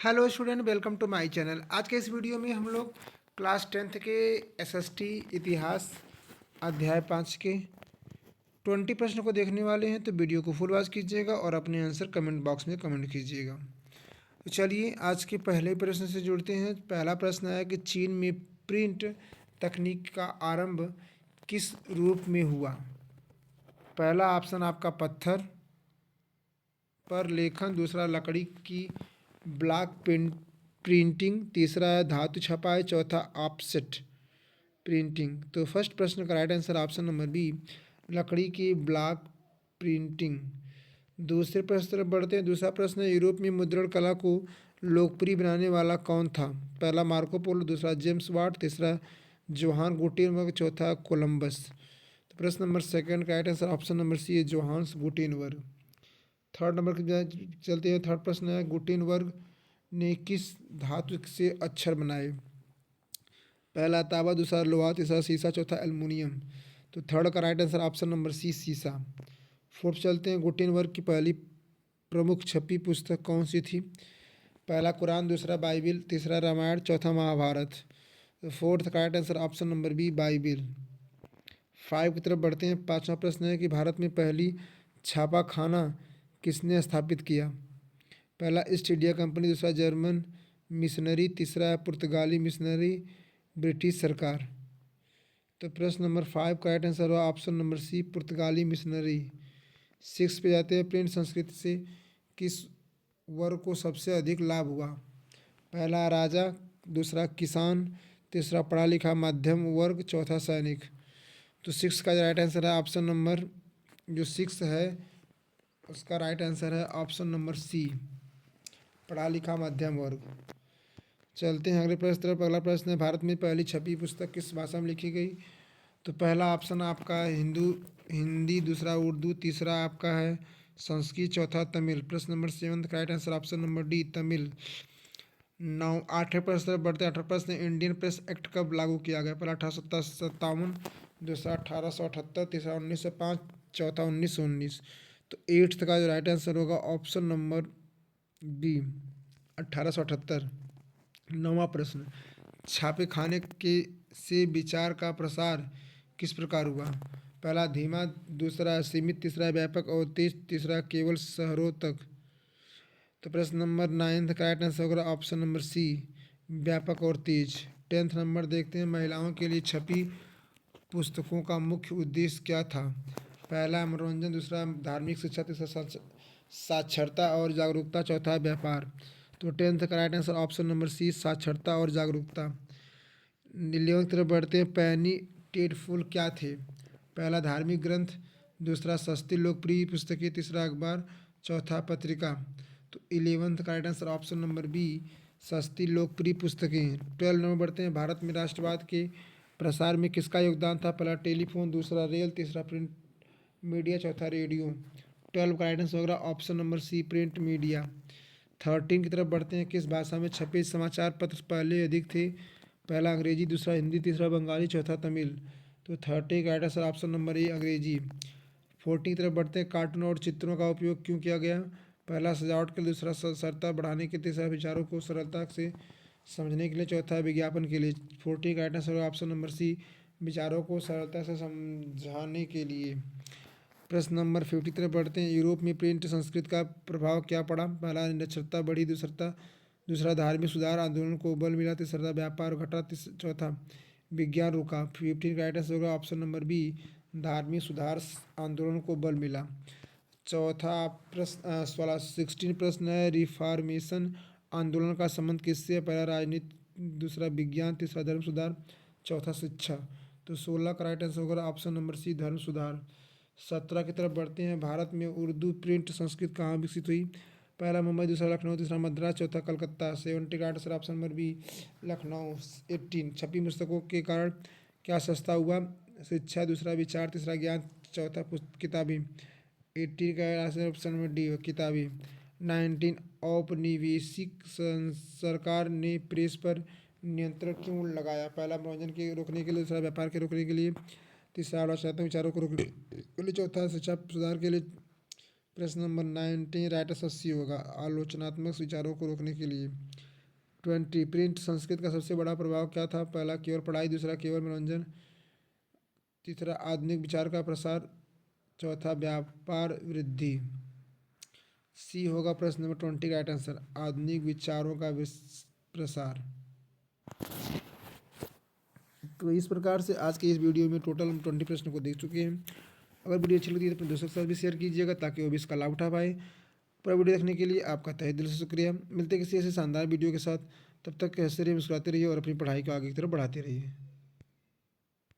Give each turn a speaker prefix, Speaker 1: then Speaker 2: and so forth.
Speaker 1: Hello student, welcome to my channel. आज के इस वीडियो में हम लोग क्लास 10th के एसएसटी इतिहास अध्याय 5 के 20 प्रश्न को देखने वाले हैं। तो वीडियो को फुल वॉच कीजिएगा और अपने आंसर कमेंट बॉक्स में कमेंट कीजिएगा। तो चलिए आज के पहले प्रश्न से जुड़ते हैं। पहला प्रश्न है कि चीन में प्रिंट तकनीक का आरंभ किस रूप में हुआ। पहला ऑप्शन आपका पत्थर पर लेखन, दूसरा लकड़ी की ब्लॉक प्रिंटिंग, तीसरा है धातु छपाई, चौथा ऑफसेट प्रिंटिंग। तो फर्स्ट प्रश्न का right answer option number B, लकड़ी की ब्लॉक प्रिंटिंग। दूसरे प्रश्न तरफ बढ़ते हैं। दूसरा प्रश्न है, यूरोप में मुद्रण कला को लोकप्रिय बनाने वाला कौन था। पहला मार्को पोलो, दूसरा जेम्स वाट, तीसरा जोहान गुटेनबर्ग, चौथा कोलंबस। तो प्रश्न नंबर सेकंड का right answer option number C है, जोहान्स गुटेनबर्ग। थर्ड नंबर के चलते हैं। थर्ड प्रश्न है, गुटेनबर्ग ने किस धातु से अक्षर बनाए। पहला तांबा, दूसरा लोहा, तीसरा सीसा, चौथा एल्युमिनियम। तो थर्ड का right answer option number C, सीसा। फोर्थ चलते हैं। गुटेनबर्ग की पहली प्रमुख छपी पुस्तक कौन सी थी। पहला कुरान, दूसरा बाइबिल, तीसरा रामायण, चौथा महाभारत। तो फोर्थ का right answer option number B, Bible. Five की तरफ बढ़ते हैं। पांचवा प्रश्न है कि भारत में पहली छापा खाना किसने स्थापित किया। पहला ईस्ट इंडिया कंपनी, दूसरा जर्मन मिशनरी, तीसरा पुर्तगाली मिशनरी, ब्रिटिश सरकार। तो प्रश्न नंबर फाइव का राइट आंसर हुआ ऑप्शन नंबर सी, पुर्तगाली मिशनरी। सिक्स पे जाते हैं। प्रिंट संस्कृति से किस वर्ग को सबसे अधिक लाभ हुआ। पहला राजा, दूसरा किसान, तीसरा पढ़ा लिखा मध्यम वर्ग, चौथा सैनिक। तो सिक्स का राइट आंसर है ऑप्शन नंबर जो सिक्स है उसका राइट आंसर है ऑप्शन नंबर सी, पढ़ा लिखा मध्यम वर्ग। चलते हैं अगले प्रश्न तरफ। अगला प्रश्न है, भारत में पहली छपी पुस्तक किस भाषा में लिखी गई। तो पहला ऑप्शन आपका हिंदी, दूसरा उर्दू, तीसरा आपका है संस्कृत, चौथा तमिल। प्रश्न नंबर सेवन का right answer option number D, Tamil. नौ आठवें प्रश्न तरफ बढ़ते हैं। आठवां प्रश्न, इंडियन प्रेस एक्ट कब लागू किया गया। पहला 1857, दूसरा 1878, तीसरा 1905, चौथा 1919। तो एट्थ का जो राइट आंसर होगा ऑप्शन नंबर बी, 1878। नौवां प्रश्न, छापे खाने के से विचार का प्रसार किस प्रकार हुआ। पहला धीमा, दूसरा सीमित, तीसरा व्यापक और तेज, तीसरा केवल शहरों तक। तो प्रश्न नंबर नाइन्थ का राइट आंसर होगा ऑप्शन नंबर सी, व्यापक और तेज। टेंथ नंबर देखते हैं। महिलाओं के लिए छपी पुस्तकों का मुख्य उद्देश्य क्या था। पहला मनोरंजन, दूसरा धार्मिक शिक्षा, तीसरा साक्षरता और जागरूकता, चौथा व्यापार। तो टेंथ का right answer option number C, साक्षरता और जागरूकता। 11वीं तरफ बढ़ते हैं। पैनी टेडफुल क्या थे। पहला धार्मिक ग्रंथ, दूसरा सस्ती लोकप्रिय पुस्तकें, तीसरा अखबार, चौथा पत्रिका। तो 11th का right answer option number B, सस्ती लोकप्रिय पुस्तकें। 12 नंबर बढ़ते हैं। भारत में राष्ट्रवाद के प्रसार में किसका योगदान था। पहला टेलीफोन, दूसरा रेल, तीसरा प्रिंट मीडिया, चौथा रेडियो। 12 का राइट आंसर होगा option number C, print media. 13 की तरफ बढ़ते हैं। किस भाषा में छपे समाचार पत्र पहले अधिक थे। पहला अंग्रेजी, दूसरा हिंदी, तीसरा बंगाली, चौथा तमिल। तो 30 का right answer option number A, अंग्रेजी। 14 की तरफ बढ़ते हैं। कार्टून और चित्रों का उपयोग क्यों किया गया। पहला सजावट के लिए, दूसरा सरलता बढ़ाने के, तीसरा विचारों को सरलता से समझने के लिए, चौथा विज्ञापन के लिए। 40 का right answer option number C, विचारों को सरलता से समझाने के लिए। प्रश्न नंबर 50 तरफ बढ़ते हैं। यूरोप में प्रिंट संस्कृति का प्रभाव क्या पड़ा। पहला निरक्षरता बढ़ी, दूसरा धार्मिक सुधार आंदोलन को बल मिला, तीसरा व्यापार घटा, चौथा विज्ञान रुका। 15 का राइट आंसर होगा ऑप्शन नंबर बी, धार्मिक सुधार आंदोलन को बल मिला। चौथा प्रश्न 16 प्रश्न है, रिफॉर्मेशन आंदोलन का संबंध किससे है। पहला राजनीति, दूसरा विज्ञान, तीसरा धर्म सुधार, चौथा शिक्षा। तो 16 का राइट आंसर होगा ऑप्शन नंबर सी, धर्म सुधार। 17 की तरफ बढ़ते हैं। भारत में उर्दू प्रिंट संस्कृत कहाँ विकसित हुई। पहला मुंबई, दूसरा लखनऊ, तीसरा मद्रास, चौथा कलकत्ता। 70 का answer option number B, Lucknow. 18, छपी पुस्तकों के कारण क्या सस्ता हुआ। शिक्षा, दूसरा विचार, तीसरा ज्ञान, चौथा किताबें। 80 का आंसर ऑप्शन नंबर डी, किताबें। 19, औपनिवेशिक सरकार ने प्रेस पर नियंत्रण क्यों लगाया। पहला मनोरंजन के रोकने के लिए, दूसरा व्यापार के रोकने के लिए, तीसरा आलोचनात्मक विचारों को रोकने के लिए, चौथा शिक्षा सुधार के लिए, प्रश्न नंबर 19 राइट आंसर सी होगा, आलोचनात्मक विचारों को रोकने के लिए। 20 प्रिंट संस्कृत का सबसे बड़ा प्रभाव क्या था? पहला केवल पढ़ाई, दूसरा केवल मनोरंजन, तीसरा आधुनिक विचार का प्रसार, चौथा व्यापार वृद्धि। सी होगा प्रश्न नंबर 20 राइट आंसर, आधुनिक विचारों का प्रसार। तो इस प्रकार से आज के इस वीडियो में टोटल हम 20 प्रश्न को देख चुके हैं। अगर वीडियो अच्छी लगती है तो अपने दोस्तों के साथ भी शेयर कीजिएगा ताकि वो भी इसका लाभ उठा पाए। पूरा वीडियो देखने के लिए आपका तहे दिल से शुक्रिया। मिलते हैं किसी ऐसे शानदार वीडियो के साथ, तब तक हंसते रहिए, मुस्कुराते रहिए और अपनी पढ़ाई को आगे की तरफ बढ़ाते रहिए।